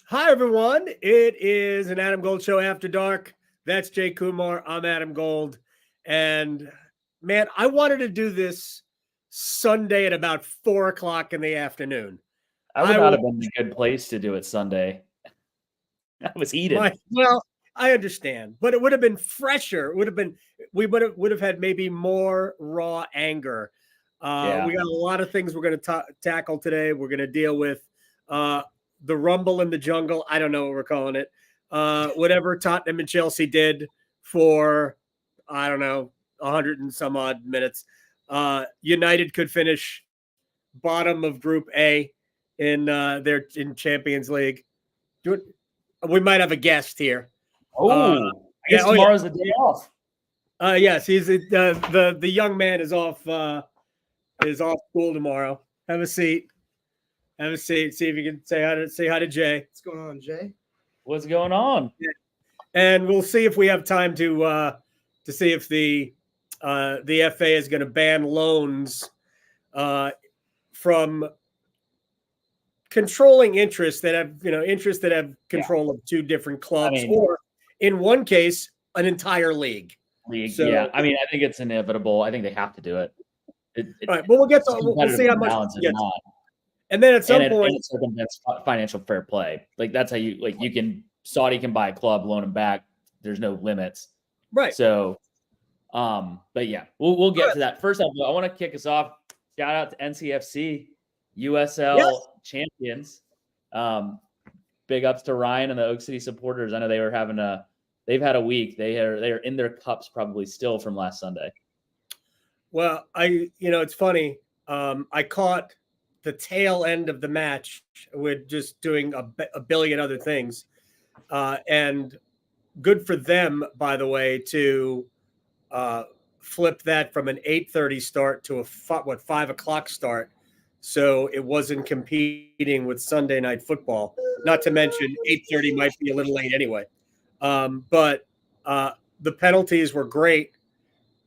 Hi, everyone. It is an Adam Gold Show After Dark. That's Jay Kumar. I'm Adam Gold. And man, I wanted to do this Sunday at about 4 o'clock in the afternoon. I would not have been a good place to do it Sunday. I was eating. Well, I understand, but it would have been fresher. It would have been, we would have had maybe more raw anger. We got a lot of things we're going to tackle today. We're going to deal with the Rumble in the Jungle. I don't know what we're calling it. Whatever Tottenham and Chelsea did for, I don't know, 100 and some odd minutes. United could finish bottom of Group A in Champions League. We might have a guest here. I guess tomorrow's the day off. Yes, he's the young man is off school tomorrow. Have a seat. See if you can say hi to Jay. What's going on, Jay? What's going on? Yeah. And we'll see if we have time to see if the FA is going to ban loans from controlling interests that have control of two different clubs, or in one case, an entire league. So, yeah, I think it's inevitable. I think they have to do it. All right, but we'll see how much it gets. And then at some point, it circumvents financial fair play. Like that's how Saudi can buy a club, loan them back. There's no limits, right? So, but yeah, we'll get to that. First off, I want to kick us off. Shout out to NCFC, USL champions. Big ups to Ryan and the Oak City supporters. I know they were they've had a week. They are in their cups probably still from last Sunday. Well, it's funny. I caught the tail end of the match with just doing a billion other things. And good for them, by the way, to flip that from an 8:30 start to a 5 o'clock start. So it wasn't competing with Sunday night football. Not to mention 8:30 might be a little late anyway. But the penalties were great.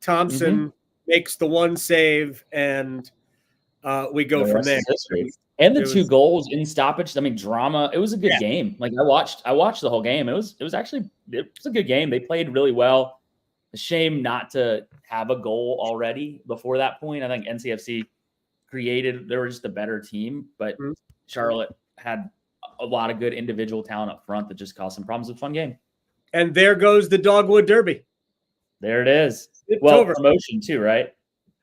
Thompson makes the one save, and we go from there. And the two goals in stoppage. Drama. It was a good game. Like I watched the whole game. It was a good game. They played really well. A shame not to have a goal already before that point. I think NCFC they were just a better team, but Charlotte had a lot of good individual talent up front that just caused some problems with fun game. And there goes the Dogwood Derby. There it is. Promotion too, right?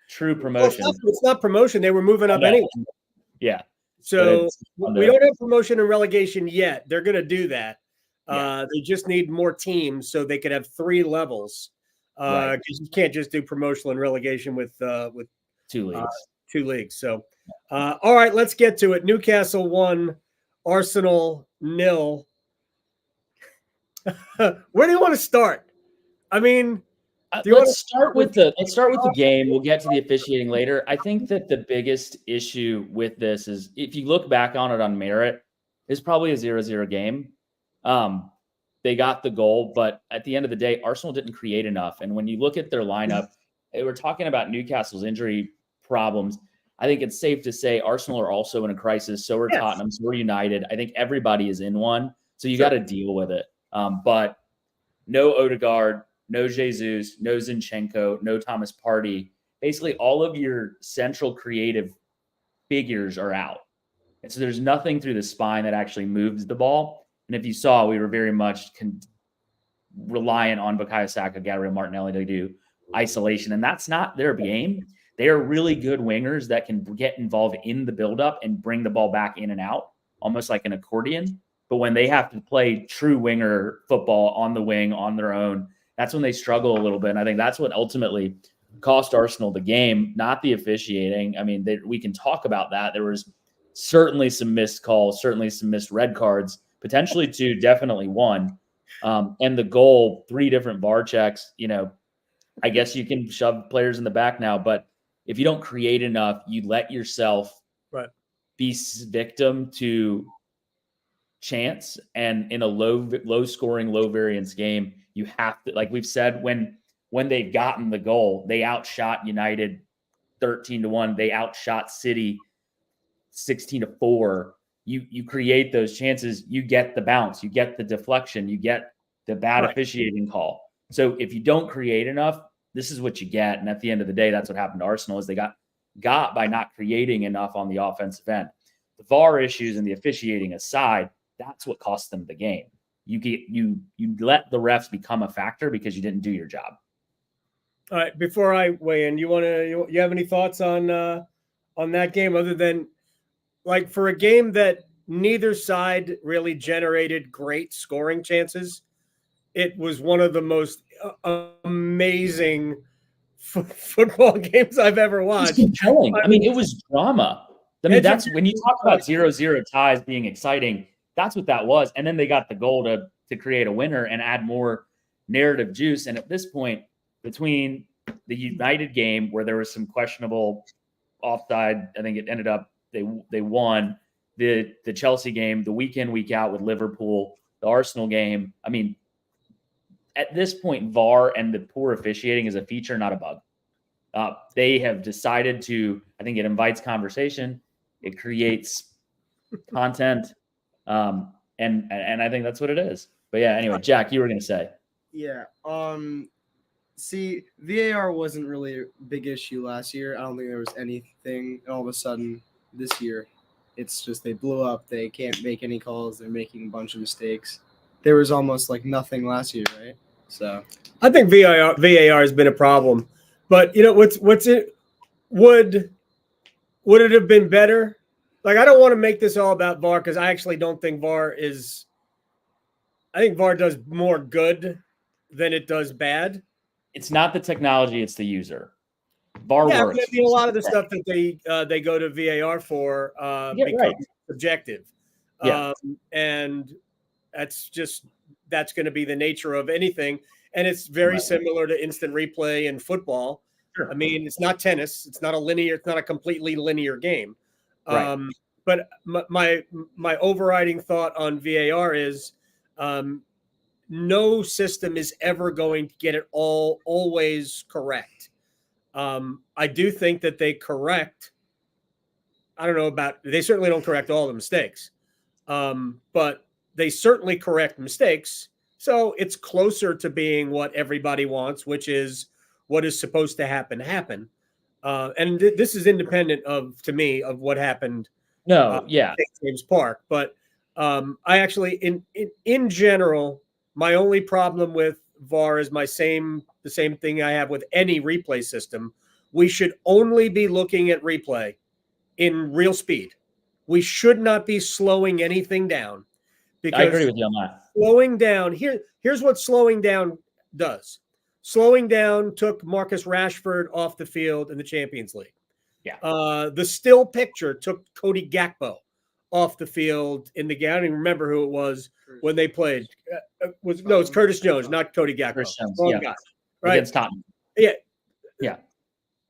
True promotion. Well, it's not promotion. They were moving up anyway. Yeah. So we don't have promotion and relegation yet. They're going to do that. They just need more teams so they could have 3 levels. Because you can't just do promotional and relegation with 2 leagues. 2 leagues. So, all right, let's get to it. Newcastle 1, Arsenal 0. Where do you want to start? Let's start with the game. We'll get to the officiating later. I think that the biggest issue with this is, if you look back on it on merit, it's probably a 0-0 game. They got the goal, but at the end of the day, Arsenal didn't create enough. And when you look at their lineup, we're talking about Newcastle's injury problems. I think it's safe to say Arsenal are also in a crisis. So are Tottenham. So are United. I think everybody is in one. So you got to deal with it. But no Odegaard, no Jesus, no Zinchenko, no Thomas Partey. Basically, all of your central creative figures are out. And so there's nothing through the spine that actually moves the ball. And if you saw, we were very much reliant on Bukayo Saka, Gabriel Martinelli to do isolation. And that's not their game. They are really good wingers that can get involved in the buildup and bring the ball back in and out, almost like an accordion. But when they have to play true winger football on the wing on their own, that's when they struggle a little bit. And I think that's what ultimately cost Arsenal the game, not the officiating. We can talk about that. There was certainly some missed calls, certainly some missed red cards, potentially 2, definitely 1. And the goal, 3 different VAR checks. I guess you can shove players in the back now, but if you don't create enough, you let yourself be victim to chance. And in a low scoring, low variance game, you have to, like we've said, when they've gotten the goal, they outshot United 13-1. They outshot City 16-4. you create those chances, you get the bounce, you get the deflection, you get the bad officiating call. So if you don't create enough, this is what you get. And at the end of the day, that's what happened to Arsenal is they got by not creating enough on the offensive end. The VAR issues and the officiating aside, that's what cost them the game. You let the refs become a factor because you didn't do your job. All right, before I weigh in, you have any thoughts on that game other than like for a game that neither side really generated great scoring chances? It was one of the most amazing football games I've ever watched. It was compelling. I mean, it was drama. I mean, that's when you talk about 0-0 ties being exciting, that's what that was. And then they got the goal to create a winner and add more narrative juice. And at this point, between the United game where there was some questionable offside, I think it ended up they won. The Chelsea game, the week in, week out with Liverpool, the Arsenal game. I mean, at this point, VAR and the poor officiating is a feature, not a bug. They have decided to, I think it invites conversation. It creates content. And I think that's what it is. But yeah, anyway, Jack, you were going to say. Yeah. See, VAR wasn't really a big issue last year. I don't think there was anything. All of a sudden, this year, it's just they blew up. They can't make any calls. They're making a bunch of mistakes. There was almost like nothing last year, right? So I think VAR has been a problem. But you know what's it? Would it have been better? Like I don't want to make this all about VAR because I actually don't think VAR is. I think VAR does more good than it does bad. It's not the technology; it's the user. VAR works. I mean, a lot of the stuff that they go to VAR for becomes subjective, and that's going to be the nature of anything. And it's very similar to instant replay in football. Sure. I mean, it's not tennis. It's not a completely linear game. Right. But my overriding thought on VAR is no system is ever going to get it always correct. I do think that they correct. They certainly don't correct all the mistakes, but they certainly correct mistakes. So it's closer to being what everybody wants, which is what is supposed to happen. And this is independent to me, of what happened. At James Park. But I actually, in general, my only problem with VAR is the same thing I have with any replay system. We should only be looking at replay in real speed. We should not be slowing anything down. Because I agree with you on that. Slowing down, here's what slowing down does. Slowing down took Marcus Rashford off the field in the Champions League. Yeah. The still picture took Cody Gakpo off the field in the game. I don't even remember who it was when they played. It's Curtis Jones, not Cody Gakpo. Curtis Jones, guy, right? Against Tottenham. Yeah. Yeah.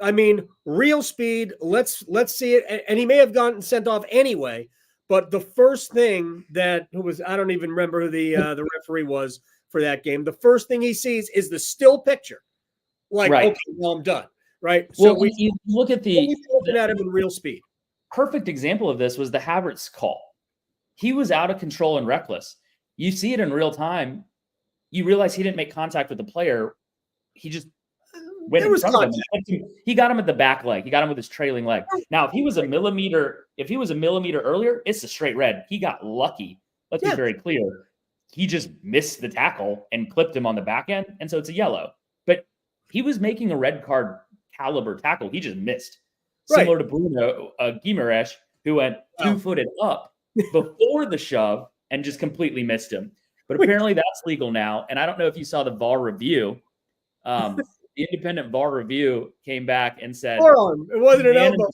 I mean, real speed. Let's see it. And he may have gotten sent off anyway. But the first thing I don't even remember who the referee was for that game. The first thing he sees is the still picture. Like, okay, well, I'm done. Right. So you look at looking at him in real speed. Perfect example of this was the Havertz call. He was out of control and reckless. You see it in real time. You realize he didn't make contact with the player. He just went in front of him. He got him at the back leg. He got him with his trailing leg. Now, if he was a millimeter earlier, it's a straight red. He got lucky. Let's be very clear. He just missed the tackle and clipped him on the back end, and so it's a yellow. But he was making a red card caliber tackle. He just missed. Similar to Bruno Guimaraes, who went 2-footed up before the shove and just completely missed him. But apparently that's legal now. And I don't know if you saw the VAR review. The independent VAR review came back and said forearm. It wasn't an elbow.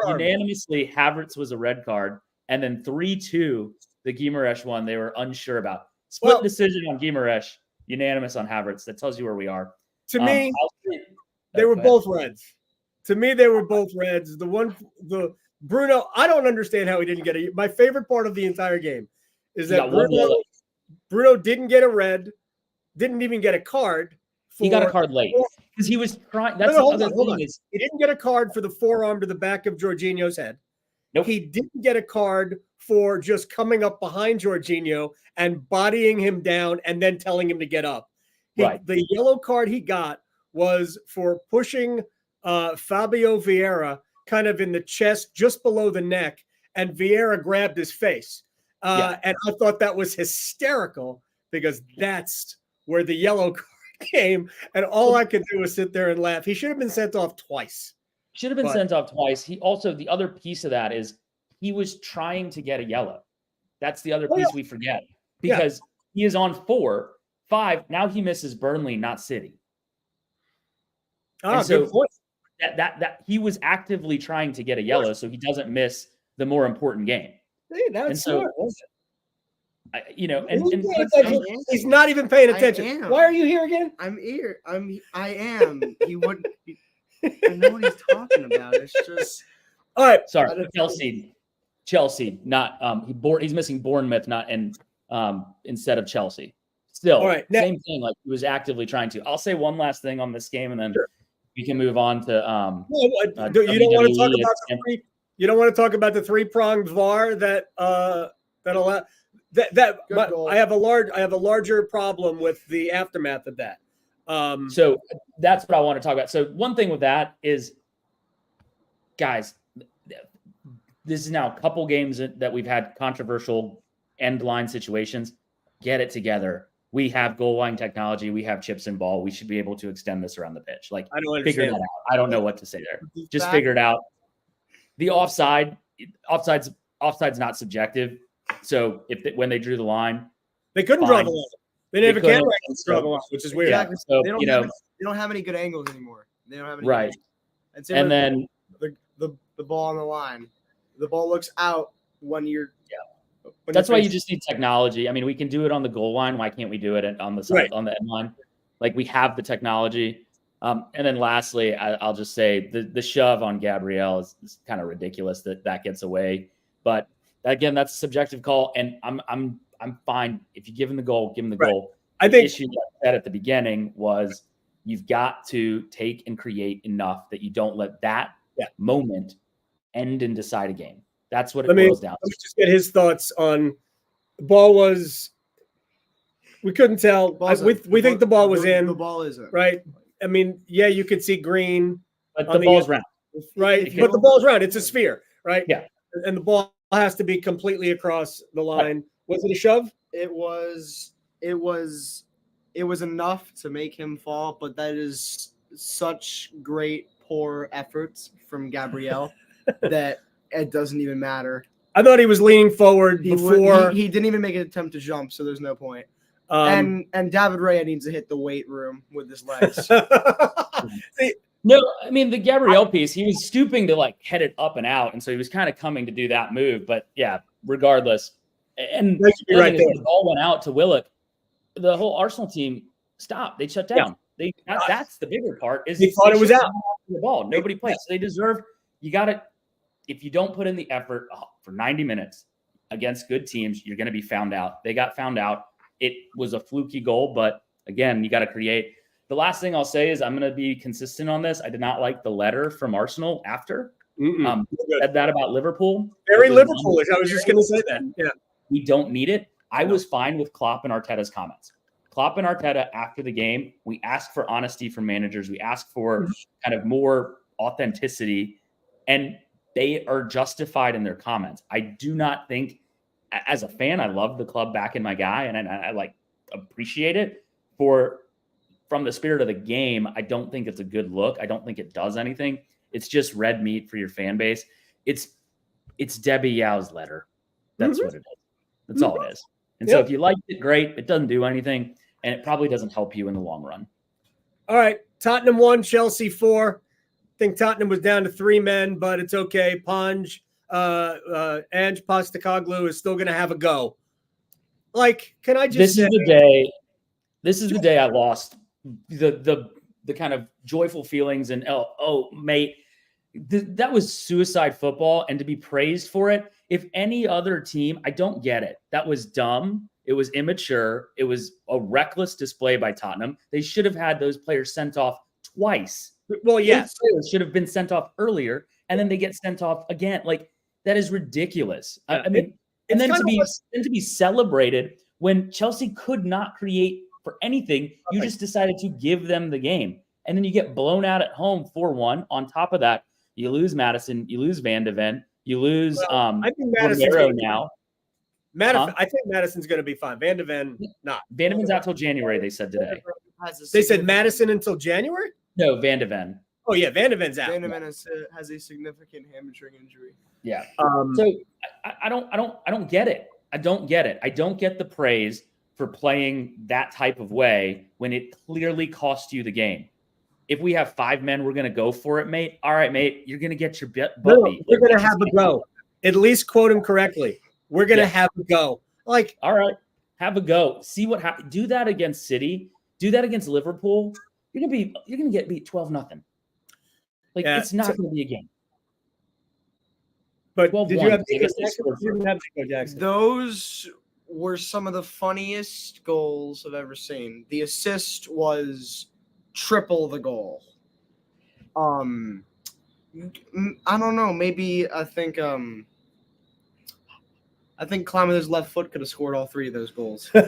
Unanimously, Havertz was a red card. And then 3-2, the Guimaraes one, they were unsure about. Split decision on Guimaraes, unanimous on Havertz. That tells you where we are. To me, they were both reds. To me, they were both reds. The Bruno, I don't understand how he didn't get my favorite part of the entire game is that Bruno didn't get a red, didn't even get a card. He got a card late because he was trying. That's the other thing. He didn't get a card for the forearm to the back of Jorginho's head. Nope. He didn't get a card for just coming up behind Jorginho and bodying him down and then telling him to get up. Right. The yellow card he got was for pushing Fabio Vieira kind of in the chest, just below the neck, and Vieira grabbed his face. And I thought that was hysterical because that's where the yellow card came. And all I could do was sit there and laugh. He should have been sent off twice. Should have been sent off twice. He also, the other piece of that is he was trying to get a yellow. That's the other piece we forget because he is on 4-5. Now he misses Burnley, not City. So good point. That he was actively trying to get a yellow so he doesn't miss the more important game. Hey, that's smart. He's not even paying attention. Why are you here again? I'm here. I am. He wouldn't. I know what he's talking about. It's just. All right. Sorry, Chelsea. Not he's missing Bournemouth, not instead of Chelsea. Still, all right, same thing. Like he was actively trying to. I'll say one last thing on this game, and then we can move on to. You don't want to talk about you don't want to talk about the 3-pronged VAR that allow that. I have a larger problem with the aftermath of that. So that's what I want to talk about. So one thing with that is, guys, this is now a couple games that we've had controversial end line situations. Get it together. We have goal line technology. We have chips and ball. We should be able to extend this around the pitch. Like, I don't figure that out. I don't know what to say there. Just figure it out. The offside's not subjective. So when they drew the line, they couldn't draw the line. They didn't have a camera draw the line, which is weird. Exactly. So they don't have any good angles anymore. They don't have any right. And then the ball on the line, the ball looks out when you're. That's why you just need technology. I mean, we can do it on the goal line. Why can't we do it on the side, on the end line? Like, we have the technology. And then lastly, I'll just say the shove on Gabriel is kind of ridiculous that gets away. But again, that's a subjective call, and I'm fine if you give him the goal, give him the goal. I think the issue that I said at the beginning was you've got to take and create enough that you don't let that moment end and decide a game. That's what it boils down to. Let me just get his thoughts on the ball. We couldn't tell. We think the ball was in. The ball isn't. Right. I mean, you could see green. But the ball's round. Right. But the ball's round. It's a sphere. Right. Yeah. And the ball has to be completely across the line. Right. Was it a shove? It was enough to make him fall, but that is such great poor efforts from Gabriel that it doesn't even matter. I thought he was leaning forward before. He didn't even make an attempt to jump, so there's no point. And David Raya needs to hit the weight room with his legs. No, I mean, the Gabriel piece, he was stooping to head it up and out, and so he was kind of coming to do that move. But yeah, regardless. And the ball went out to Willock. The whole Arsenal team stopped. They shut down. That's the bigger part. Is they thought it was out. The ball. Nobody plays. So they deserve. You got to. If you don't put in the effort for 90 minutes against good teams, you're going to be found out. They got found out. It was a fluky goal, but again, you got to create. The last thing I'll say is I'm going to be consistent on this. I did not like the letter from Arsenal after. Said that about Liverpool. Very Liverpoolish. I was just going to say that. Yeah. We don't need it. I was fine with Klopp and Arteta's comments. Klopp and Arteta after the game, we asked for honesty from managers. We asked for kind of more authenticity, and they are justified in their comments. I do not think, as a fan, I love the club backing my guy, and I appreciate it. From the spirit of the game, I don't think it's a good look. I don't think it does anything. It's just red meat for your fan base. It's Debbie Yao's letter. That's what it is. That's all it is. And so if you liked it, great. It doesn't do anything, and it probably doesn't help you in the long run. All right. Tottenham 1, Chelsea 4. I think Tottenham was down to 3 men, but it's okay. Ange Postecoglou is still going to have a go. Can I just say? This is the day I lost the kind of joyful feelings and, mate, that was suicide football, and to be praised for it. If any other team, I don't get it. That was dumb. It was immature. It was a reckless display by Tottenham. They should have had those players sent off twice. Well, yes. Those players should have been sent off earlier, and then they get sent off again. That is ridiculous. Yeah. I mean, and then kind to be celebrated when Chelsea could not create for anything, you just decided to give them the game. And then you get blown out at home 4-1. On top of that, you lose Madison, you lose Van de Ven, you lose I think Madison's Romero now. I think Madison's going to be fine. Van de Ven, not. Van de Ven's out till January, they said today. They said Madison until January? No, Van de Ven. Oh, yeah, Van de Ven's out. Van de Ven has a significant hamstring injury. Yeah. So I don't get it. I don't get it. I don't get the praise for playing that type of way when it clearly cost you the game. If we have 5 men, we're going to go for it, mate. All right, mate, you're going to get your butt beat. We're going to have a go. At least quote him correctly. We're going to have a go. Like, all right, have a go. See what happens. Do that against City. Do that against Liverpool. You're going to get beat 12-0. Like, it's not going to be a game. But did you have Jackson? Those were some of the funniest goals I've ever seen. The assist was triple the goal. I don't know. Maybe I think Climb with his left foot could have scored all 3 of those goals. You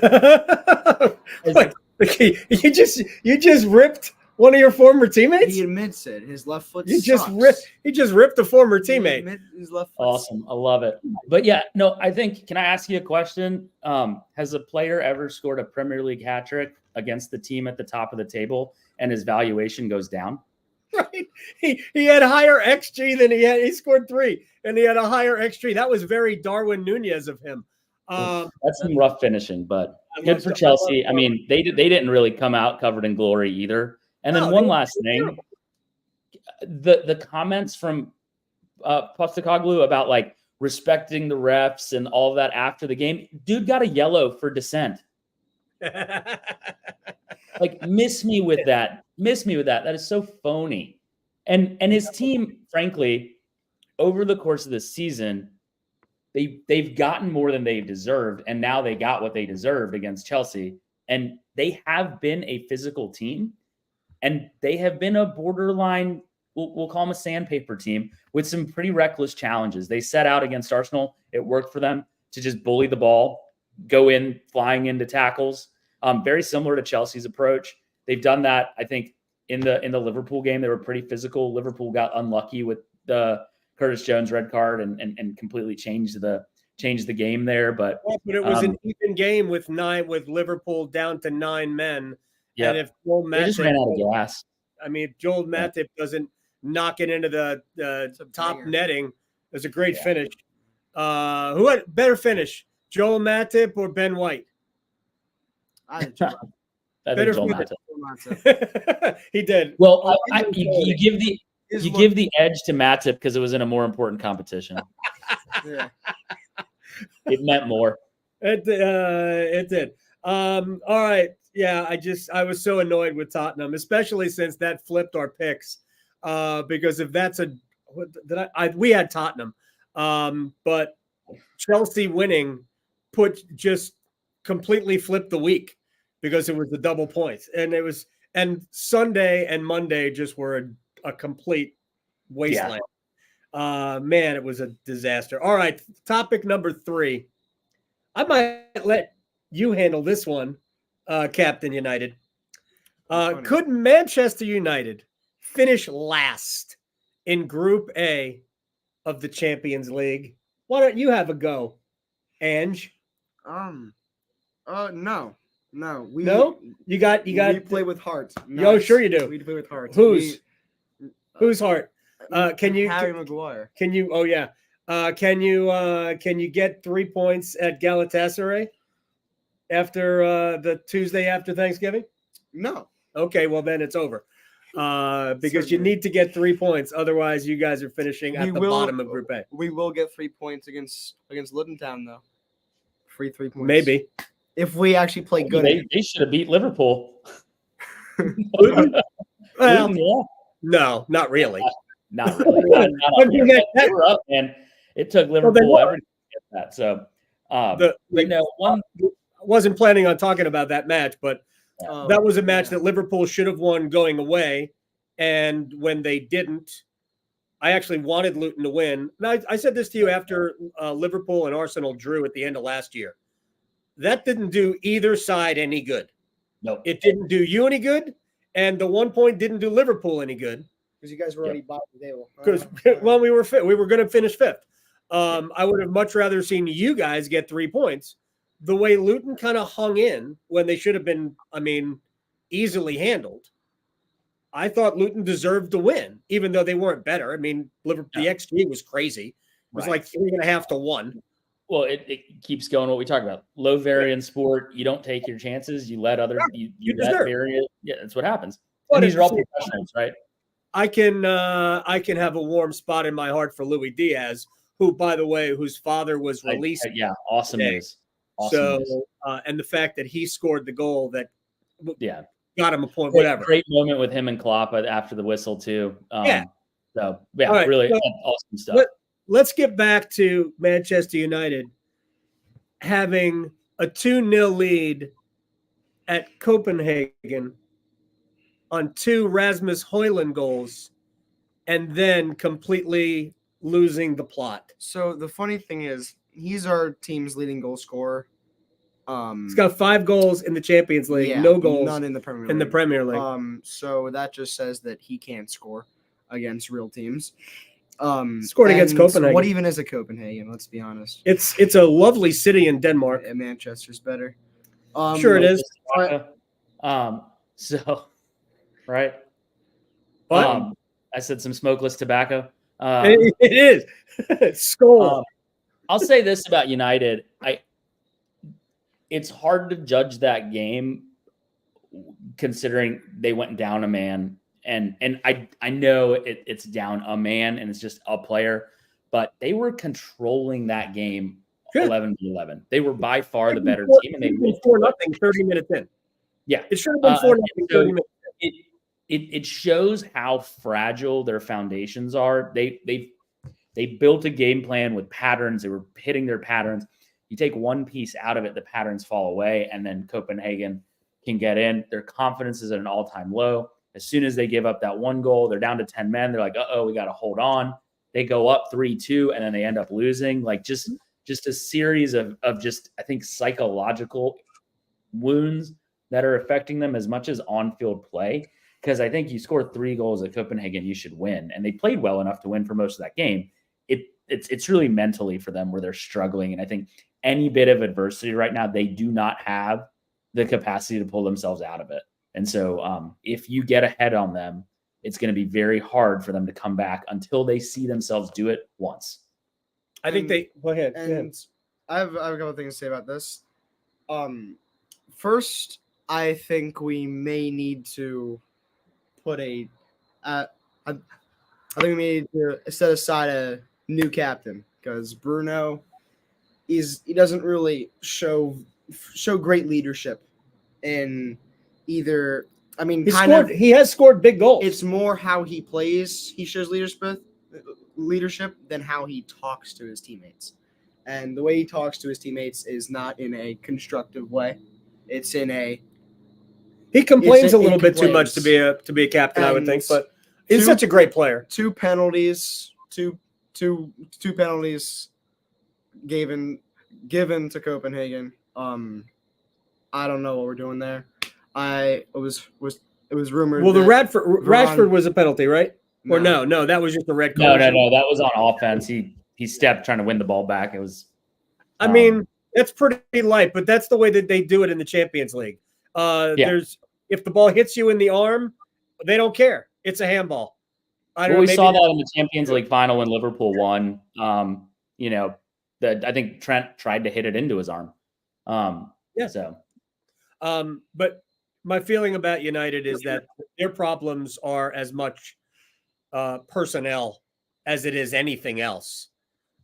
just ripped one of your former teammates? He admits it. His left foot He just ripped a former teammate. His left foot awesome. I love it. But yeah, no, I think, can I ask you a question? Has a player ever scored a Premier League hat trick against the team at the top of the table and his valuation goes down? Right. He had higher XG than he scored 3 and he had a higher XG. That was very Darwin Nunez of him. That's some rough finishing, but good for Chelsea. I mean, they didn't really come out covered in glory either. And then one last thing, the comments from Postecoglou about like respecting the refs and all of that after the game, dude got a yellow for dissent. Like, miss me with that. That is so phony. And his team, frankly, over the course of the season, they've gotten more than they've deserved, and now they got what they deserved against Chelsea. And they have been a physical team, and they have been a borderline, we'll call them a sandpaper team with some pretty reckless challenges. They set out against Arsenal. It worked for them to just bully the ball, go in flying into tackles. Very similar to Chelsea's approach. They've done that, I think, in the Liverpool game. They were pretty physical. Liverpool got unlucky with the Curtis Jones red card and completely changed the game there. But it was an even game with Liverpool down to 9 men. Yeah, and if Joel Matip just ran out of gas. I mean, if Joel Matip doesn't knock it into the top netting, there's a great finish. Who had better finish, Joel Matip or Ben White? I think Joel Matip. He did. Well, you give the edge to Matip because it was in a more important competition. Yeah. It meant more. It did. All right. Yeah, I was so annoyed with Tottenham, especially since that flipped our picks. Because if that's we had Tottenham, but Chelsea winning just completely flipped the week because it was the double points, and Sunday and Monday just were a complete wasteland. Yeah. Man, it was a disaster. All right, topic number 3. I might let you handle this one, Captain United. Could Manchester United finish last in Group A of the Champions League? Why don't you have a go, Ange? No. No? You got. We play with heart. No, sure you do. We play with heart. Whose heart? Can you Harry Maguire? Can you? Oh yeah. Can you get 3 points at Galatasaray after the Tuesday after Thanksgiving? No. Okay, well then it's over. Because you need to get 3 points, otherwise you guys are finishing at the bottom of Group A. We will get 3 points against Luton Town though. Free 3 points. Maybe. If we actually play good. They should have beat Liverpool. Well, no, not really. Not really. They were up, and it took Liverpool everything to get that. So, wasn't planning on talking about that match, but that was a match that Liverpool should have won going away, and when they didn't, I actually wanted Luton to win. And I said this to you after Liverpool and Arsenal drew at the end of last year. That didn't do either side any good. Nope. It didn't do you any good, and the 1 point didn't do Liverpool any good. Because you guys were already bottom of the table. Because well, we were going to finish fifth. I would have much rather seen you guys get 3 points. The way Luton kind of hung in when they should have been, easily handled. I thought Luton deserved to win, even though they weren't better. I mean, Liverpool, the XG was crazy. It was like 3.5 to 1. Well, it keeps going. What we talk about, low variance sport. You don't take your chances. You let others. You let variance. Yeah, that's what happens. And these are all professionals, right? I can have a warm spot in my heart for Luis Diaz, who, by the way, whose father was released. Awesome news. Awesome news. And the fact that he scored the goal that got him a point, whatever. Great moment with him and Klopp after the whistle too. Right, really awesome stuff. Let's get back to Manchester United having a 2-0 lead at Copenhagen on 2 Rasmus Højlund goals and then completely losing the plot. So the funny thing is, he's our team's leading goal scorer. He's got 5 goals in the Champions League, no goals, none in the Premier League. So that just says that he can't score against real teams. Scored against Copenhagen. What even is a Copenhagen? Let's be honest. It's a lovely city in Denmark. Manchester's better. Sure it is. Right. I said some smokeless tobacco. It is. Skull. I'll say this about United. It's hard to judge that game considering they went down a man. And I know it's down a man and it's just a player, but they were controlling that game 11-11. They were by far the better team, and they won 4-0 30 minutes in. Yeah, it should have been 4-0 30 minutes in. It shows how fragile their foundations are. They built a game plan with patterns. They were hitting their patterns. You take one piece out of it, the patterns fall away, and then Copenhagen can get in. Their confidence is at an all-time low. As soon as they give up that 1 goal, they're down to 10 men. They're like, we got to hold on. They go up 3-2, and then they end up losing. Like just a series of just, I think, psychological wounds that are affecting them as much as on-field play. Because I think you score 3 goals at Copenhagen, you should win. And they played well enough to win for most of that game. It's really mentally for them where they're struggling. And I think any bit of adversity right now, they do not have the capacity to pull themselves out of it. And so if you get ahead on them, it's going to be very hard for them to come back until they see themselves do it once. I think they go ahead. And I have a couple of things to say about this. First, I think we may need to put I think we need to set aside a new captain, because Bruno he doesn't really show great leadership in either. I mean, he has scored big goals. It's more how he plays. He shows leadership than how he talks to his teammates. And the way he talks to his teammates is not in a constructive way. It's in a he complains a little bit too much to be a captain, I would think, but he's such a great player. 2 penalties, two penalties given to Copenhagen. I don't know what we're doing there. It was rumored. Well, the Rashford was a penalty, right? Or no, that was just a red card. No, that was on offense. He stepped trying to win the ball back. It was. I mean, that's pretty light, but that's the way that they do it in the Champions League. If the ball hits you in the arm, they don't care. It's a handball. We saw that in the Champions League final when Liverpool won. I think Trent tried to hit it into his arm. But my feeling about United is that their problems are as much personnel as it is anything else.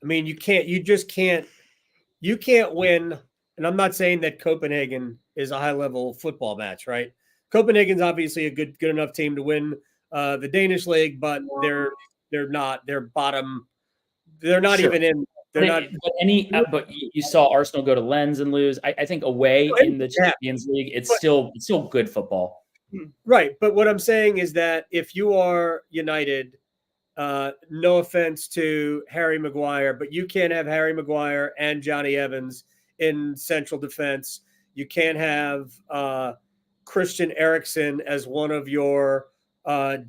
I mean, you can't win. And I'm not saying that Copenhagen is a high-level football match, right? Copenhagen's obviously a good enough team to win the Danish league, but they're not. They're bottom. They're not even in. But you saw Arsenal go to Lens and lose. I think away in the Champions League, it's still good football. Right, but what I'm saying is that if you are United, No offense to Harry Maguire, but you can't have Harry Maguire and Johnny Evans in central defense. You can't have Christian Eriksen as one of your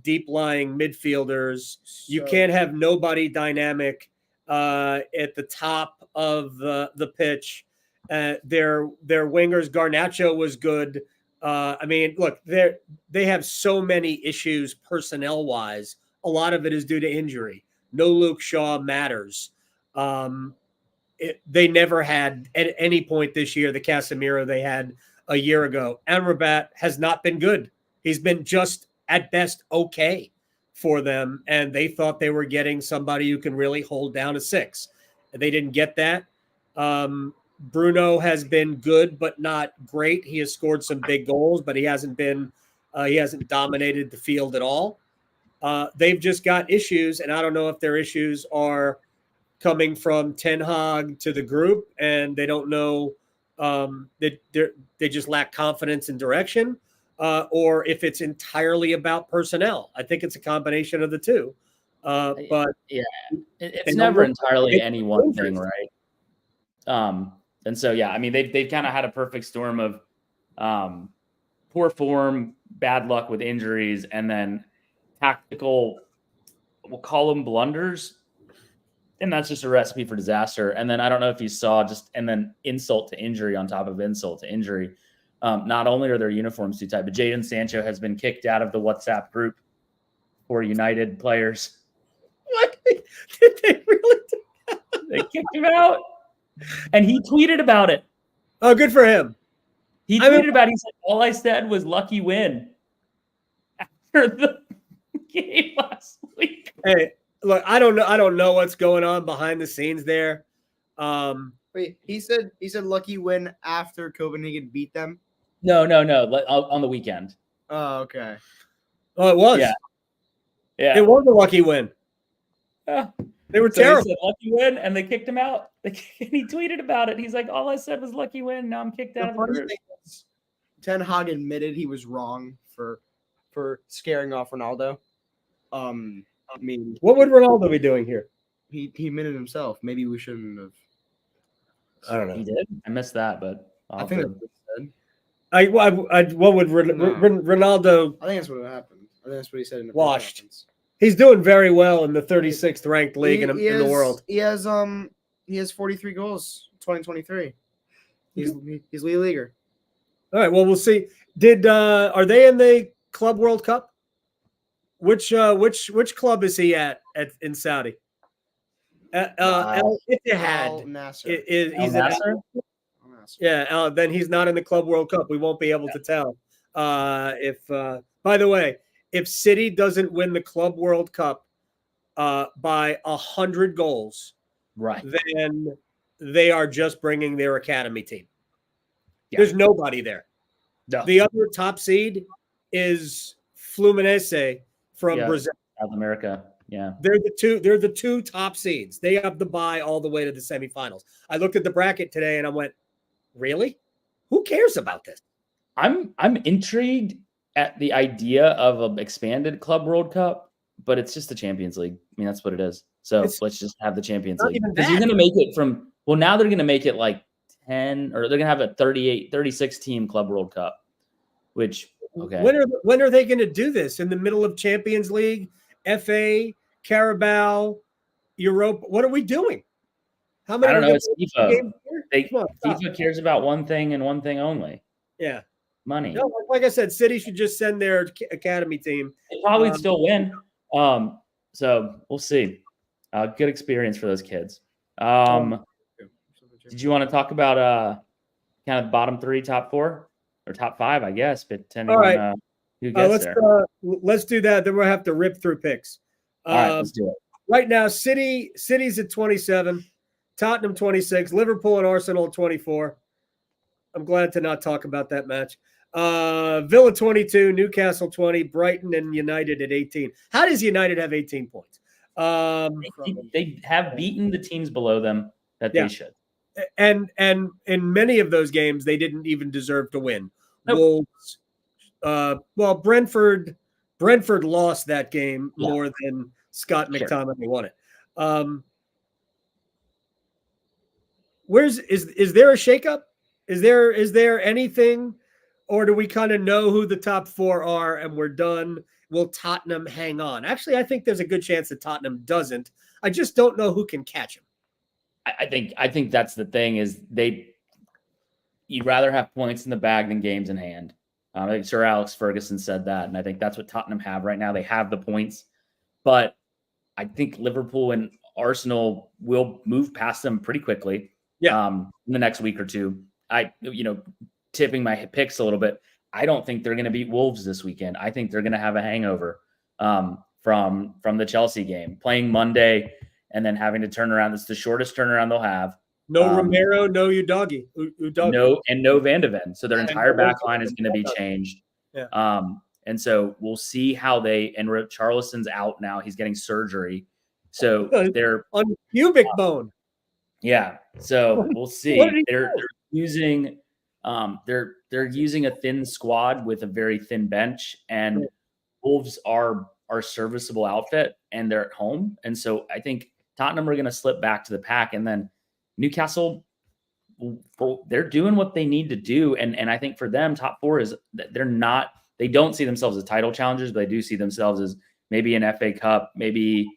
deep lying midfielders. You can't have nobody dynamic at the top of the pitch. Their wingers, Garnacho was good. I mean, look, they have so many issues personnel wise. A lot of it is due to injury. No Luke Shaw matters. They never had at any point this year the Casemiro they had a year ago. Amrabat has not been good. He's been just at best okay for them, and they thought they were getting somebody who can really hold down a six. They didn't get that. Bruno has been good, but not great. He has scored some big goals, but he hasn't dominated the field at all. They've just got issues, and I don't know if their issues are coming from Ten Hag to the group, and they don't know they just lack confidence and direction, or if it's entirely about personnel. I think it's a combination of the two. But yeah, it's never entirely any one thing, right? And so, yeah, I mean, they've kind of had a perfect storm of poor form, bad luck with injuries, and then tactical, we'll call them blunders. And that's just a recipe for disaster. And then I don't know if you saw and then insult to injury on top of insult to injury. Not only are their uniforms too tight, but Jadon Sancho has been kicked out of the WhatsApp group for United players. What? Did they really do that? They kicked him out. And he tweeted about it. Oh, good for him. He tweeted about it. He said, all I said was lucky win after the game last week. Hey, look, I don't know what's going on behind the scenes there. Wait, he said lucky win after Copenhagen beat them? No, on the weekend. Oh, okay. Oh, it was. Yeah. It was a lucky win. Yeah. They were terrible. He said lucky win, and they kicked him out. And he tweeted about it. He's like, all I said was lucky win. Now I'm kicked out of the group. Ten Hag admitted he was wrong for scaring off Ronaldo. I mean, what would Ronaldo be doing here? He admitted himself. Maybe we shouldn't have. I don't know. He did. I missed that, but I think that's what he said. What would Ronaldo? I think that's what happened. I think that's what he said in the washed. He's doing very well in the 36th ranked league in the world. He has 43 goals. 2023. He's lead leaguer. All right. Well, we'll see. Are they in the Club World Cup? Which club is he at in Saudi? Al Ittihad. Nasser. He's at Nasser? Yeah. Then he's not in the Club World Cup. We won't be able to tell. By the way, if City doesn't win the Club World Cup by 100 goals, right, then they are just bringing their academy team. Yeah. There's nobody there. No. The other top seed is Fluminense from Brazil, South America. Yeah, they're the two top seeds. They have the bye all the way to the semifinals. I looked at the bracket today and I went, really? Who cares about this? I'm intrigued at the idea of an expanded Club World Cup, but it's just the Champions League. I mean, that's what it is. So let's just have the Champions League. Because you're going to make it now they're going to make it like 10, or they're going to have a 36 team Club World Cup, which, okay. When are they going to do this? In the middle of Champions League, FA, Carabao, Europa? What are we doing? How many? I don't know. It's FIFA. FIFA cares about one thing and one thing only. Yeah. Money. No, like I said, City should just send their academy team. They probably still win. So we'll see. Good experience for those kids. Did you want to talk about kind of bottom three, top four, or top five, I guess, but depending on who gets there. Let's do that. Then we'll have to rip through picks. All right, let's do it. Right now, City's at 27, Tottenham 26, Liverpool and Arsenal at 24. I'm glad to not talk about that match. Villa 22, Newcastle 20, Brighton and United at 18. How does United have 18 points? They have beaten the teams below them that they should. And in many of those games, they didn't even deserve to win. Nope. Wolves, Brentford lost that game more than Scott Sure. McTominay won it. Is there a shakeup? Is there anything, or do we kind of know who the top four are and we're done? Will Tottenham hang on? Actually, I think there's a good chance that Tottenham doesn't. I just don't know who can catch him. I think that's the thing is you'd rather have points in the bag than games in hand. I think Sir Alex Ferguson said that, and I think that's what Tottenham have right now. They have the points, but I think Liverpool and Arsenal will move past them pretty quickly. Yeah. In the next week or two. Tipping my picks a little bit. I don't think they're going to beat Wolves this weekend. I think they're going to have a hangover from the Chelsea game, playing Monday and then having to turn around. It's the shortest turnaround they'll have. No Romero, no Udagi. No Van de Ven. So their entire back line is going to be changed. Yeah. And so we'll see how Charlison's out now. He's getting surgery. So they're on pubic bone. Yeah. So we'll see. They're using a thin squad with a very thin bench, and Wolves are serviceable outfit, and they're at home. And so I think Tottenham are going to slip back to the pack, and then Newcastle, they're doing what they need to do. And I think for them, top four is they don't see themselves as title challengers, but they do see themselves as maybe an FA Cup, maybe,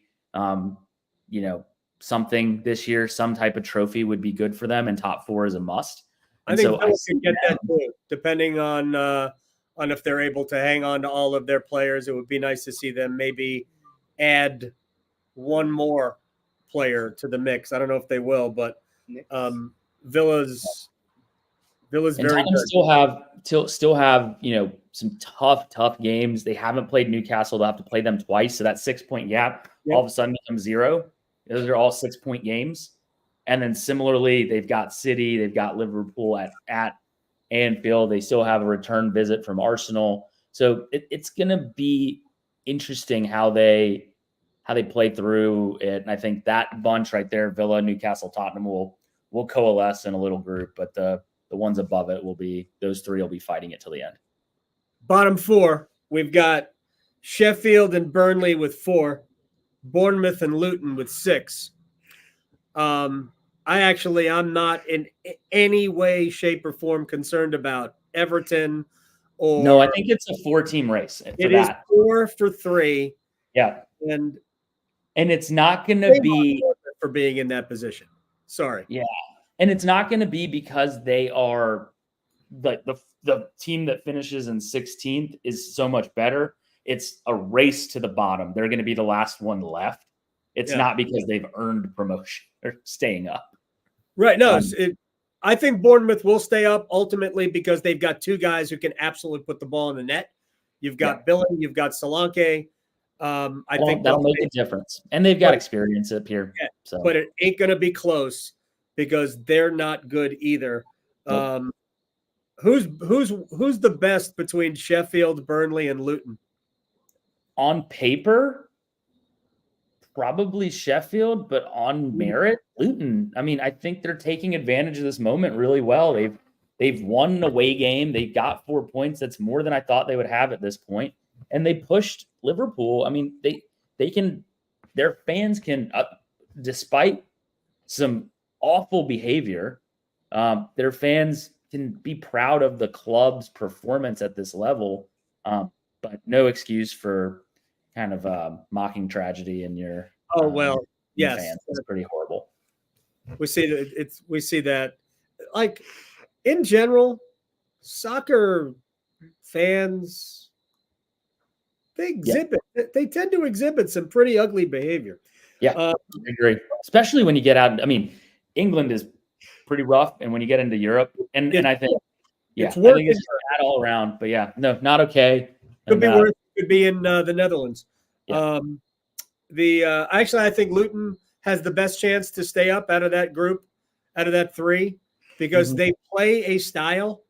something this year, some type of trophy would be good for them, and top four is a must. I think Villa can get that too, depending on if they're able to hang on to all of their players. It would be nice to see them maybe add one more player to the mix. I don't know if they will, but Villa's very good. Still have some tough games. They haven't played Newcastle. They'll have to play them twice. So that 6-point gap all of a sudden becomes 0. Those are all 6-point games. And then similarly, they've got City, they've got Liverpool at Anfield. They still have a return visit from Arsenal. So it's going to be interesting how they play through it. And I think that bunch right there, Villa, Newcastle, Tottenham, will coalesce in a little group. But the ones above it those three will be fighting it till the end. Bottom four, we've got Sheffield and Burnley with 4, Bournemouth and Luton with 6. I'm not in any way, shape, or form concerned about Everton. No, I think it's a 4-team race. It is 4 for 3. Yeah, and it's not going to be for being in that position. Sorry. Yeah, and it's not going to be because they are the team that finishes in 16th is so much better. It's a race to the bottom. They're going to be the last one left. It's not because they've earned promotion or staying up. Right. No, I think Bournemouth will stay up ultimately because they've got 2 guys who can absolutely put the ball in the net. You've got Billy, you've got Solanke. I think that'll make a difference. And they've got experience up here. Yeah, so. But it ain't going to be close because they're not good either. Nope. Who's the best between Sheffield, Burnley, and Luton? On paper, probably Sheffield, but on merit, Luton. I mean, I think they're taking advantage of this moment really well. They've won an away game. They got 4 points. That's more than I thought they would have at this point. And they pushed Liverpool. I mean, their fans can, despite some awful behavior, their fans can be proud of the club's performance at this level. But no excuse for kind of mocking tragedy in your yes, fans. It's pretty horrible. We see that like in general, soccer fans they tend to exhibit some pretty ugly behavior. Yeah, I agree. Especially when you get out. I mean, England is pretty rough, and when you get into Europe, and I think it's bad all around. But yeah, no, not okay. Could be worse. Could be in the Netherlands. Yeah. I think Luton has the best chance to stay up out of that group, out of that 3, because they play a style.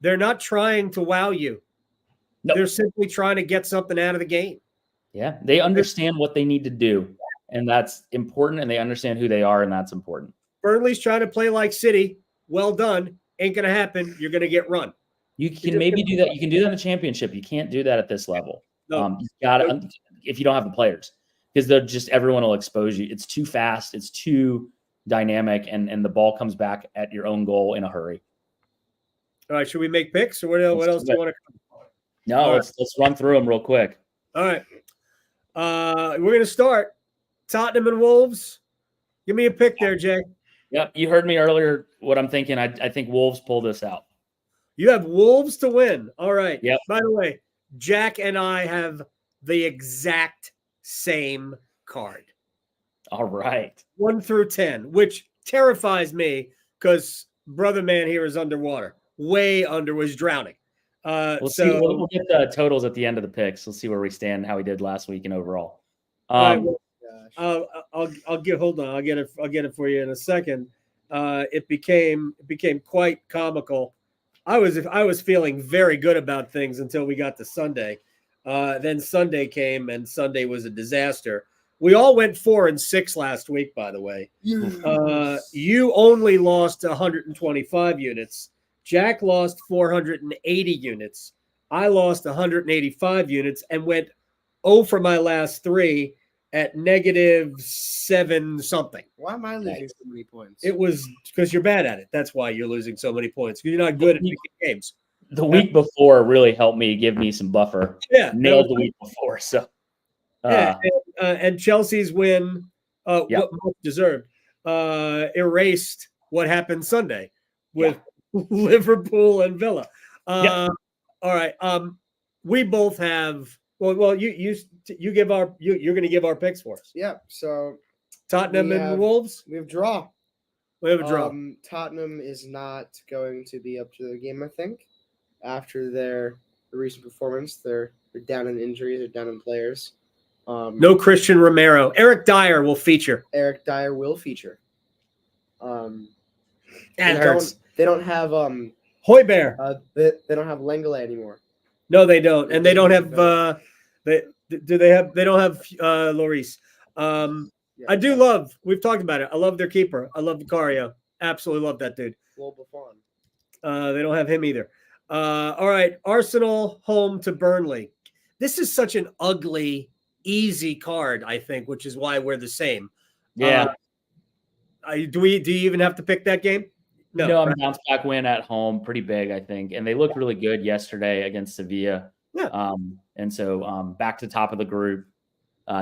They're not trying to wow you. Nope. They're simply trying to get something out of the game. Yeah, they understand what they need to do, and that's important, and they understand who they are, and that's important. Burnley's trying to play like City. Well done. Ain't going to happen. You're going to get run. You can maybe do that. You can do that in a championship. You can't do that at this level. No. You got to, if you don't have the players. because everyone will expose you. It's too fast. It's too dynamic, and the ball comes back at your own goal in a hurry. All right, should we make picks, or what else do you want to? No, let's run through them real quick. All right, we're gonna start Tottenham and Wolves. Give me a pick there, Jay. Yep, you heard me earlier. What I'm thinking, I think Wolves pull this out. You have Wolves to win. All right. Yep. By the way, Jack and I have the exact same card. All right. 1 through 10, which terrifies me brother man here is underwater. Was drowning. We'll get the totals at the end of the picks. We'll see where we stand, how we did last week and overall. I'll get it for you in a second. It became quite comical. I was feeling very good about things until we got to Sunday. Then Sunday came, and Sunday was a disaster. We all went 4-6 last week, by the way. You only lost 125 units. Jack lost 480 units. I lost 185 units and went 0 for my last 3 at -7 something. Why am I losing so many points? It was because you're bad at it. That's why you're losing so many points. You're not good at picking games. The week before really helped me, give me some buffer. Yeah, nailed the week before. So and Chelsea's win, what much deserved, erased what happened Sunday with Liverpool and Villa. All right. We both have. Well, you're going to give our picks for us. Yeah. So Tottenham and Wolves. We have draw. We have a draw. Tottenham is not going to be up to the game, I think. After their recent performance, they're down in injuries, they're down in players. No Christian Romero. Eric Dyer will feature. That hurts. They don't have Højbjerg. They don't have Lenglet anymore. No, they don't, and they don't have. They don't have Lloris. I do love. We've talked about it. I love their keeper. I love Vicario. Absolutely love that dude. Well, Buffon. They don't have him either. All right, Arsenal home to Burnley. This is such an ugly, easy card, I think, which is why we're the same. Yeah. Do you even have to pick that game? No, I'm bounce back win at home, pretty big, I think, and they looked really good yesterday against Sevilla. Yeah. And so back to top of the group.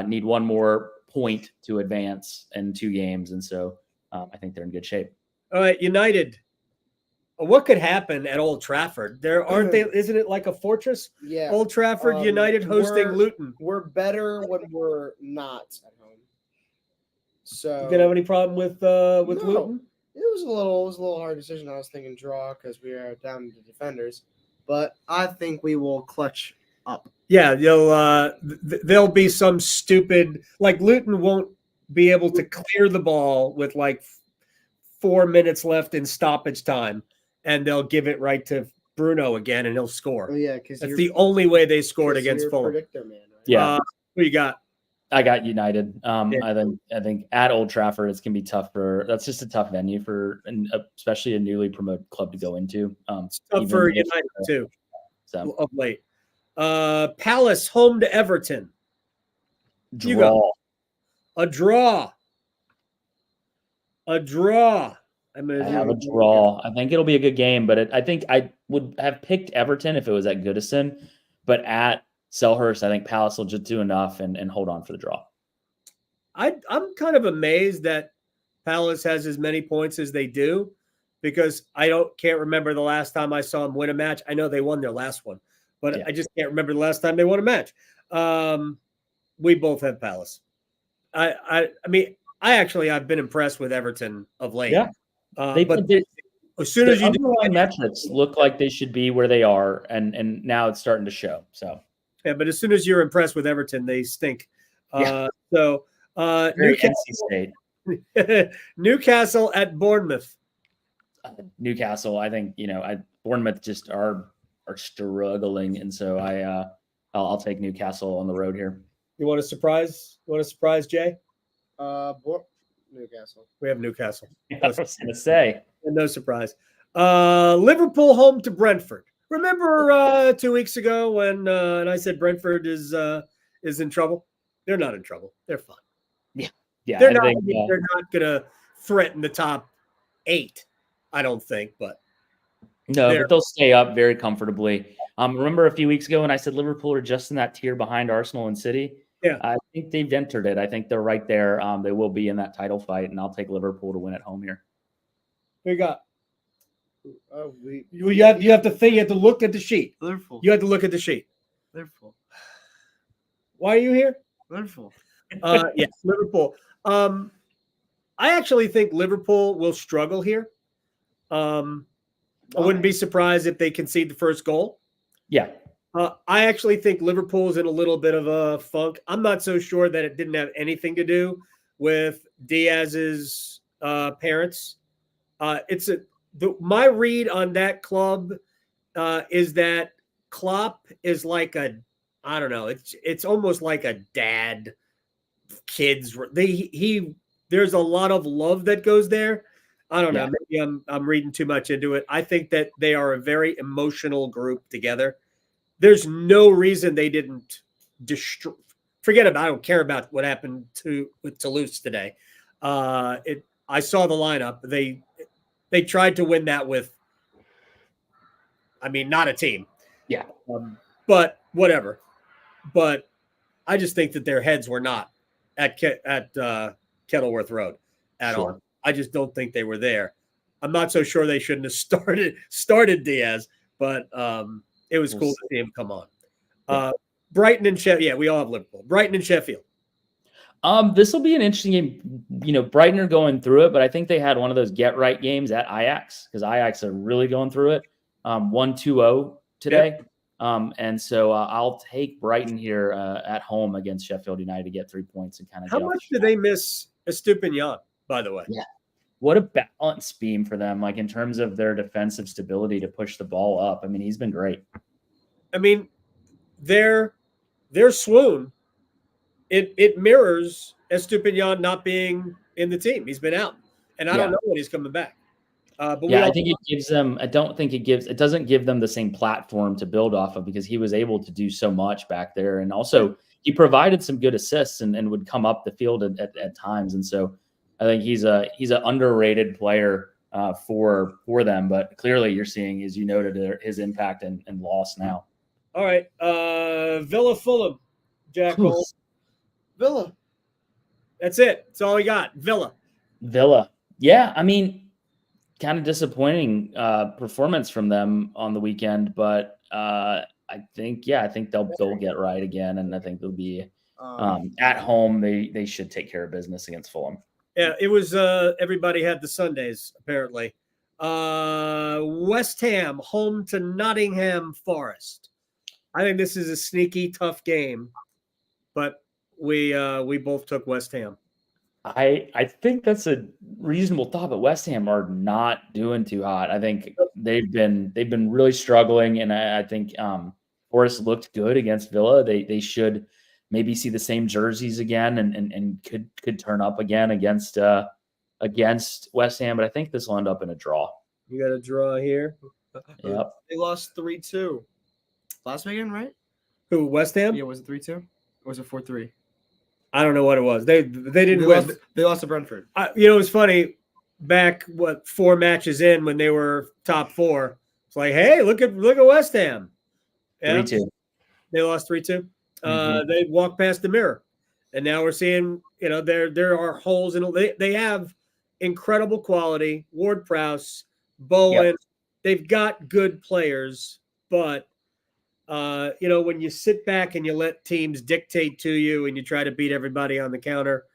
Need one more point to advance in 2 games, and so I think they're in good shape. All right, United. What could happen at Old Trafford? Isn't it like a fortress? Yeah. Old Trafford, United hosting Luton. We're better when we're not at home. So You gonna have any problem with Luton? It was a little hard decision. I was thinking draw because we are down to defenders, but I think we will clutch up. Yeah, there'll be some stupid, like Luton won't be able to clear the ball with like 4 minutes left in stoppage time, and they'll give it right to Bruno again, and he'll score. Oh, yeah, because that's the only way they scored against Fulham. Predictor man, right? Yeah. Who you got? I got United. I think at Old Trafford it's gonna be tough that's just a tough venue for, and especially a newly promoted club to go into. It's tough for United too. So of late. Palace home to Everton. Draw. A draw. I have a draw. I think it'll be a good game, but I think I would have picked Everton if it was at Goodison, but at Selhurst, I think Palace will just do enough and hold on for the draw. I'm kind of amazed that Palace has as many points as they do, because can't remember the last time I saw them win a match. I know they won their last one, but I just can't remember the last time they won a match. We both have Palace. I mean, I've been impressed with Everton of late. Yeah, as soon as you underlying metrics look like they should be where they are, and now it's starting to show. So. Yeah, but as soon as you're impressed with Everton, they stink. Newcastle, State. Newcastle at Bournemouth. Newcastle, I think Bournemouth just are struggling, and so I'll take Newcastle on the road here. You want a surprise? Jay? Newcastle. We have Newcastle. I was going to say, no surprise. Liverpool home to Brentford. Remember 2 weeks ago when and I said Brentford is in trouble? They're not in trouble. They're fine. Yeah, They're I not. think They're not gonna threaten the top 8. I don't think, but no, they're but they'll stay up very comfortably. Remember a few weeks ago when I said Liverpool are just in that tier behind Arsenal and City? Yeah. I think they've entered it. I think they're right there. They will be in that title fight, and I'll take Liverpool to win at home here. we got. Oh, You have to think. You have to look at the sheet. Liverpool. You have to look at the sheet. Liverpool. Why are you here? Liverpool. Yes, Liverpool. I actually think Liverpool will struggle here. I wouldn't be surprised if they concede the first goal. Yeah. I actually think Liverpool's in a little bit of a funk. I'm not so sure that it didn't have anything to do with Diaz's parents. My read on that club is that Klopp is like I don't know. It's almost like a dad kids. There's a lot of love that goes there. I don't know. Maybe I'm reading too much into it. I think that they are a very emotional group together. There's no reason they didn't destroy. Forget about. I don't care about what happened with Toulouse today. I saw the lineup. They tried to win that with. I mean, not a team. Yeah. But whatever. But I just think that their heads were not at Kenilworth Road at all. I just don't think they were there. I'm not so sure they shouldn't have started Diaz, but it was cool to see him come on. Brighton and Sheffield. Yeah, we all have Liverpool. Brighton and Sheffield. This will be an interesting game. You know, Brighton are going through it, but I think they had one of those get right games at Ajax because Ajax are really going through it. 1-2-0 today. Yep. And so I'll take Brighton here at home against Sheffield United to get 3 points and kind of. How much did they miss Estupiñán, by the way? Yeah. What a balance beam for them, like in terms of their defensive stability to push the ball up. I mean, he's been great. I mean, their swoon, it mirrors Estupiñán not being in the team. He's been out, and I don't know when he's coming back. But I think it gives them. It doesn't give them the same platform to build off of because he was able to do so much back there, and also he provided some good assists and would come up the field at times, and so. I think he's an underrated player for them, but clearly you're seeing, as you noted, his impact and loss now. All right, Villa Fulham, Jack Cole. Villa. That's it. That's all we got. Villa. Yeah, I mean, kind of disappointing performance from them on the weekend, but I think they'll get right again, and I think they'll be at home. They should take care of business against Fulham. Yeah, it was everybody had the Sundays, apparently. West Ham, home to Nottingham Forest. I think this is a sneaky, tough game, but we both took West Ham. I think that's a reasonable thought, but West Ham are not doing too hot. I think they've been really struggling, and I think Forest looked good against Villa. They should maybe see the same jerseys again and could turn up again against West Ham, but I think this will end up in a draw. You got a draw here. Yep. They lost 3-2 last weekend, right? Who, West Ham? Yeah, was it 3-2? Or was it 4-3? I don't know what it was. They didn't win. They lost to Brentford. It was funny. Back 4 matches in when they were top 4, it's like, hey, look at West Ham. Yeah. 3-2. They lost 3-2. They walked past the mirror, and now we're seeing, there are holes in it. They have incredible quality. Ward-Prowse, Bowen, Yep. They've got good players, but when you sit back and you let teams dictate to you and you try to beat everybody on the counter,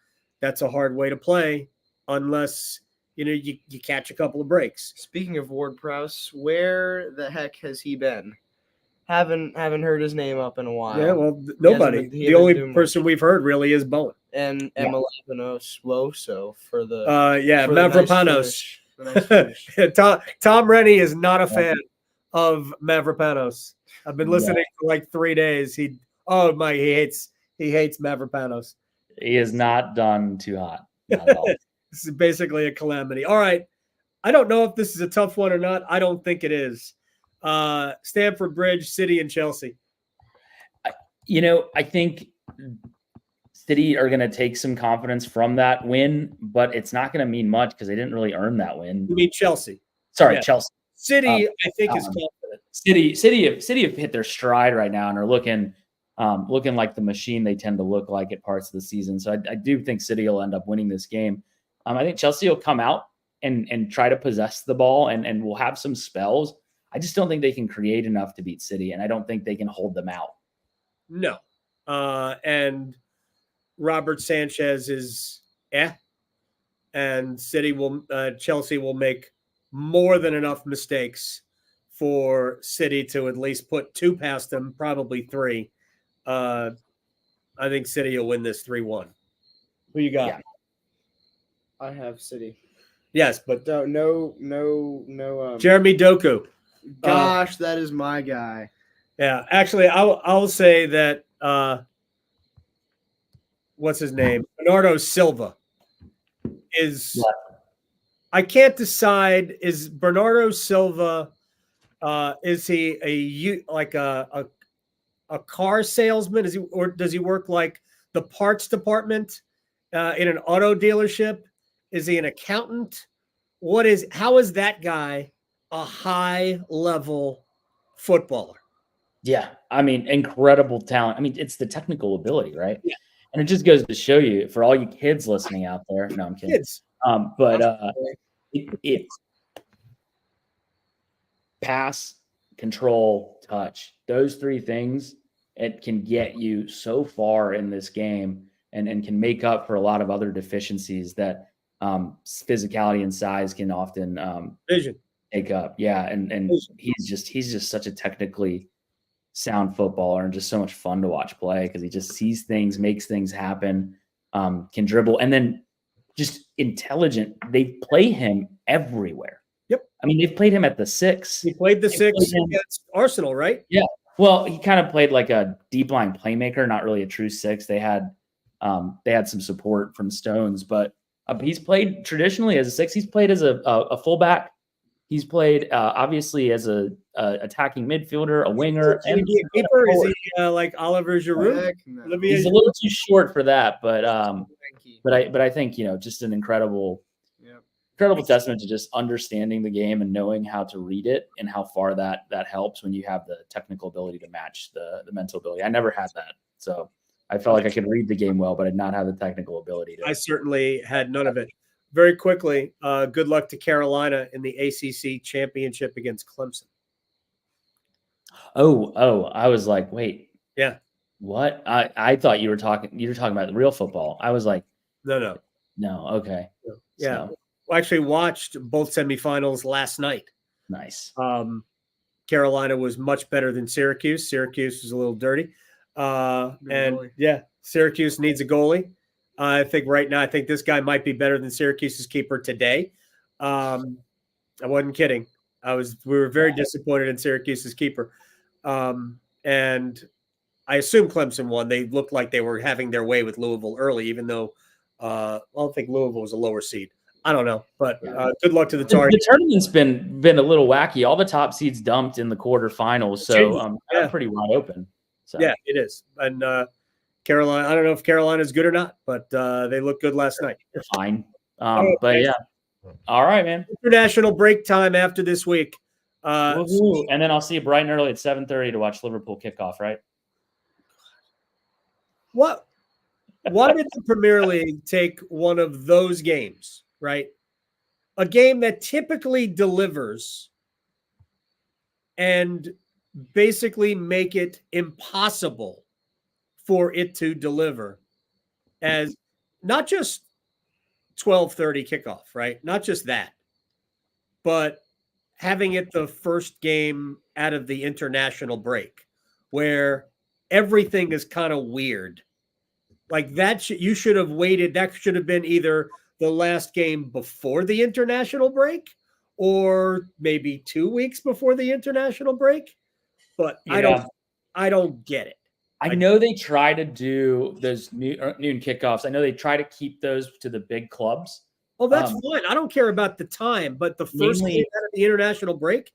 that's a hard way to play unless you catch a couple of breaks. Speaking of Ward-Prowse, where the heck has he been? Haven't heard his name up in a while. Yeah, well, nobody. The only person we've heard really is Bowen. And Mavropanos for the Mavropanos. Tom Rennie is not a fan of Mavropanos. I've been listening for like 3 days. He hates Mavropanos. He is not done too hot. Not at all. This is basically a calamity. All right. I don't know if this is a tough one or not. I don't think it is. Stamford Bridge, City and Chelsea. I think City are going to take some confidence from that win, but it's not going to mean much because they didn't really earn that win. You mean Chelsea? Sorry, Yeah. Chelsea. City, I think, is confident. City have hit their stride right now and are looking like the machine they tend to look like at parts of the season. So I do think City will end up winning this game. I think Chelsea will come out and try to possess the ball and will have some spells. I just don't think they can create enough to beat City, and I don't think they can hold them out. No. And Robert Sanchez is and Chelsea will make more than enough mistakes for City to at least put 2 past them, probably 3. I think City will win this 3-1. Who you got? Yeah. I have City. Yes, but No. Jeremy Doku. Gosh, that is my guy. Yeah, actually, I'll say that. What's his name? Bernardo Silva is. Yeah. I can't decide. Is Bernardo Silva? Is he a car salesman? Or does he work like the parts department in an auto dealership? Is he an accountant? How is that guy a high level footballer? Yeah, I mean, incredible talent. I mean, it's the technical ability, right? Yeah. And it just goes to show you, for all you kids listening out there. No, I'm kidding. Kids. It pass, control, touch. Those 3 things, it can get you so far in this game and can make up for a lot of other deficiencies that physicality and size can often Vision. take up. Yeah, and he's just such a technically sound footballer and just so much fun to watch play because he just sees things, makes things happen, can dribble, and then just intelligent. They play him everywhere. Yep. I mean, they've played him at the 6. He played the 6 against Arsenal, right? Yeah. Well, he kind of played like a deep line playmaker, not really a true 6. They had some support from Stones, but he's played traditionally as a 6. He's played as a fullback. He's played obviously as a attacking midfielder, a winger, and a keeper. Is he like Oliver Giroud? No. He's a little too short for that, but I think just an incredible testament to just understanding the game and knowing how to read it and how far that helps when you have the technical ability to match the mental ability. I never had that, so I felt like I could read the game well, but I did not have the technical ability to. I certainly had none of it. Very quickly, good luck to Carolina in the ACC championship against Clemson. Oh, I was like, wait. Yeah. What? I thought you were talking about the real football. I was like, no. Okay. Yeah. So. I actually watched both semifinals last night. Nice. Carolina was much better than Syracuse. Syracuse was a little dirty. Syracuse needs a goalie. I think right now, this guy might be better than Syracuse's keeper today. I wasn't kidding. We were very disappointed in Syracuse's keeper. And I assume Clemson won. They looked like they were having their way with Louisville early, even though I don't think Louisville was a lower seed. I don't know, but good luck to the Tar Heels. The tournament's been a little wacky. All the top seeds dumped in the quarterfinals, so pretty wide open. So. Yeah, it is. And Carolina, I don't know if Carolina's good or not, but they looked good last night. They're fine. But yeah. All right, man. International break time after this week. And then I'll see you bright and early at 7:30 to watch Liverpool kickoff, right? What? Why did the Premier League take one of those games, right? A game that typically delivers and basically make it impossible for it to deliver as not just 12:30 kickoff, right? Not just that, but having it the first game out of the international break where everything is kind of weird. Like that, you should have waited. That should have been either the last game before the international break or maybe 2 weeks before the international break. But I don't get it. I know they try to do those noon kickoffs. I know they try to keep those to the big clubs. Oh, that's fine. I don't care about the time, but the first game out of the international break,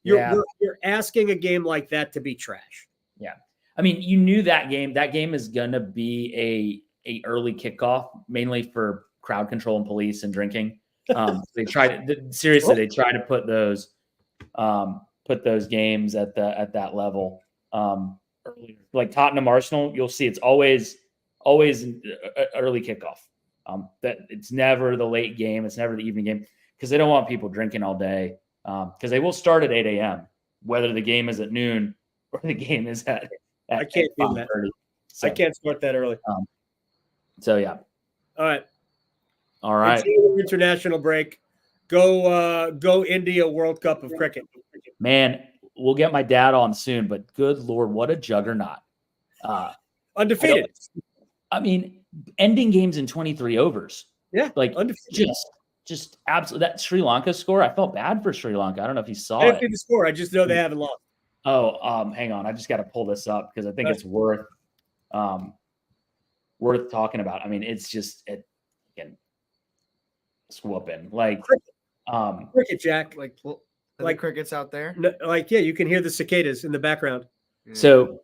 you're asking a game like that to be trash. Yeah. I mean, you knew that game is going to be a early kickoff, mainly for crowd control and police and drinking. They tried to seriously. They try to put those games at that level. Earlier. Like Tottenham Arsenal, you'll see it's always an early kickoff. That it's never the late game. It's never the evening game because they don't want people drinking all day. Because they will start at 8 a.m. whether the game is at noon or the game is at I can't do that. So, I can't start that early. So yeah. All right. International break. Go India World Cup of cricket. Man, we'll get my dad on soon, but good Lord, what a juggernaut. Undefeated. I mean, ending games in 23 overs. Yeah. Like undefeated. Just absolutely. That Sri Lanka score, I felt bad for Sri Lanka. I don't know if you saw I didn't see the score. I just know they haven't lost. Oh, hang on. I just got to pull this up because I think it's worth talking about. I mean, it's just swooping. Like cricket, Jack. Like crickets out there. No, you can hear the cicadas in the background. Yeah. So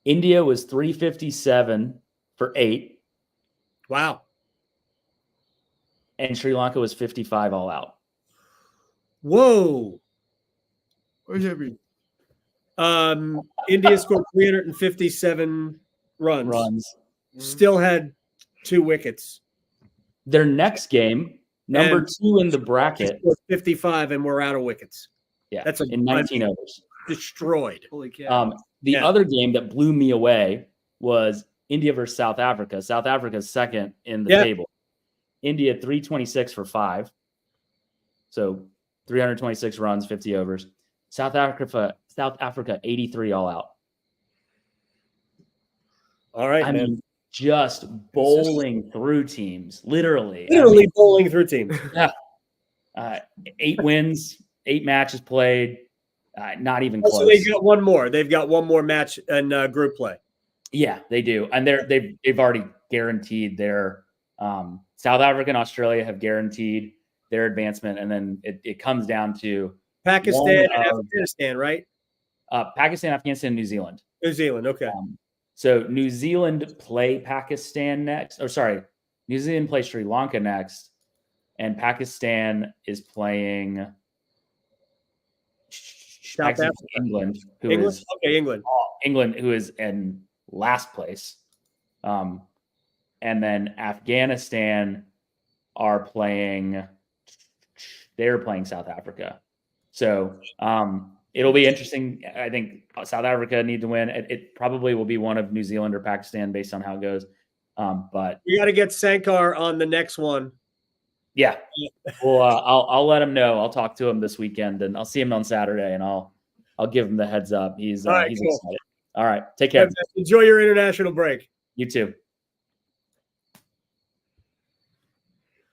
India was 357 for 8. Wow. And Sri Lanka was 55 all out. Whoa. What does that mean? India scored 357 runs. Still had 2 wickets. Their next game, number 2 in the bracket, 55, and we're out of wickets. Yeah, that's in 19 overs. Destroyed. Holy cow. The other game that blew me away was India versus South Africa. South Africa's second in the table. India 326 for 5. So 326 runs, 50 overs. South Africa 83 all out. All right, I mean, just bowling through teams, literally bowling through teams. Yeah. 8 wins, 8 matches played, not even close. So they got one more. They've got one more match in group play. Yeah, they do, and they've already guaranteed their South Africa and Australia have guaranteed their advancement, and then it comes down to Pakistan and Afghanistan, right? Pakistan, Afghanistan, New Zealand. New Zealand, okay. So New Zealand play Pakistan next. New Zealand play Sri Lanka next, and Pakistan is playing England, England, who is in last place. And then Afghanistan they're playing South Africa. So it'll be interesting. I think South Africa need to win. It probably will be one of New Zealand or Pakistan based on how it goes. But we got to get Sankar on the next one. Yeah. Well, I'll let him know. I'll talk to him this weekend, and I'll see him on Saturday, and I'll give him the heads up. He's cool. excited. All right. Take care. Enjoy your international break. You too.